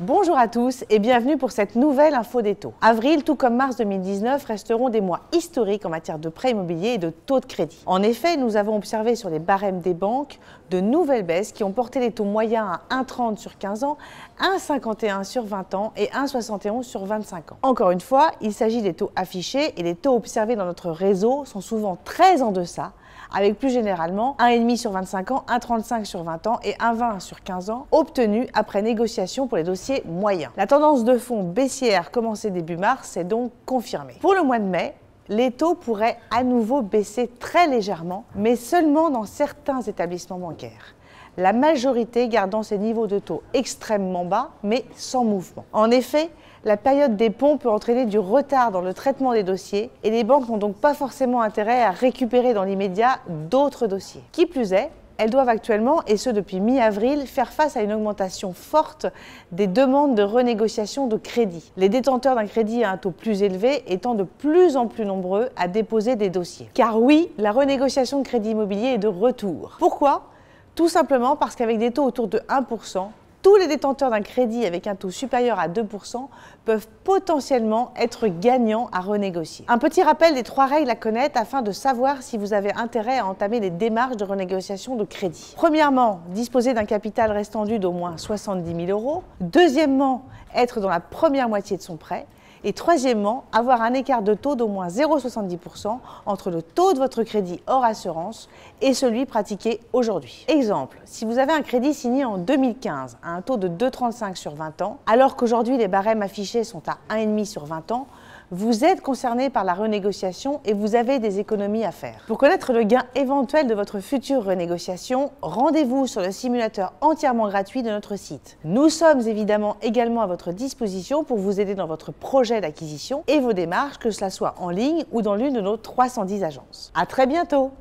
Bonjour à tous et bienvenue pour cette nouvelle info des taux. Avril, tout comme mars 2019, resteront des mois historiques en matière de prêts immobiliers et de taux de crédit. En effet, nous avons observé sur les barèmes des banques de nouvelles baisses qui ont porté les taux moyens à 1,30 sur 15 ans, 1,51 sur 20 ans et 1,71 sur 25 ans. Encore une fois, il s'agit des taux affichés et les taux observés dans notre réseau sont souvent très en deçà, avec plus généralement 1,5 sur 25 ans, 1,35 sur 20 ans et 1,20 sur 15 ans, obtenus après négociation pour les dossiers moyens. La tendance de fond baissière commencée début mars s'est donc confirmée. Pour le mois de mai, les taux pourraient à nouveau baisser très légèrement, mais seulement dans certains établissements bancaires. La majorité gardant ces niveaux de taux extrêmement bas, mais sans mouvement. En effet, la période des ponts peut entraîner du retard dans le traitement des dossiers et les banques n'ont donc pas forcément intérêt à récupérer dans l'immédiat d'autres dossiers. Qui plus est, elles doivent actuellement, et ce depuis mi-avril, faire face à une augmentation forte des demandes de renégociation de crédit. Les détenteurs d'un crédit à un taux plus élevé étant de plus en plus nombreux à déposer des dossiers. Car oui, la renégociation de crédit immobilier est de retour. Pourquoi ? Tout simplement parce qu'avec des taux autour de 1%, tous les détenteurs d'un crédit avec un taux supérieur à 2% peuvent potentiellement être gagnants à renégocier. Un petit rappel des 3 règles à connaître afin de savoir si vous avez intérêt à entamer les démarches de renégociation de crédit. Premièrement, disposer d'un capital restant dû d'au moins 70 000 €. Deuxièmement, être dans la première moitié de son prêt. Et troisièmement, avoir un écart de taux d'au moins 0,70% entre le taux de votre crédit hors assurance et celui pratiqué aujourd'hui. Exemple, si vous avez un crédit signé en 2015 à un taux de 2,35 sur 20 ans, alors qu'aujourd'hui les barèmes affichés sont à 1,5 sur 20 ans, vous êtes concerné par la renégociation et vous avez des économies à faire. Pour connaître le gain éventuel de votre future renégociation, rendez-vous sur le simulateur entièrement gratuit de notre site. Nous sommes également à votre disposition pour vous aider dans votre projet d'acquisition et vos démarches, que cela soit en ligne ou dans l'une de nos 310 agences. À très bientôt!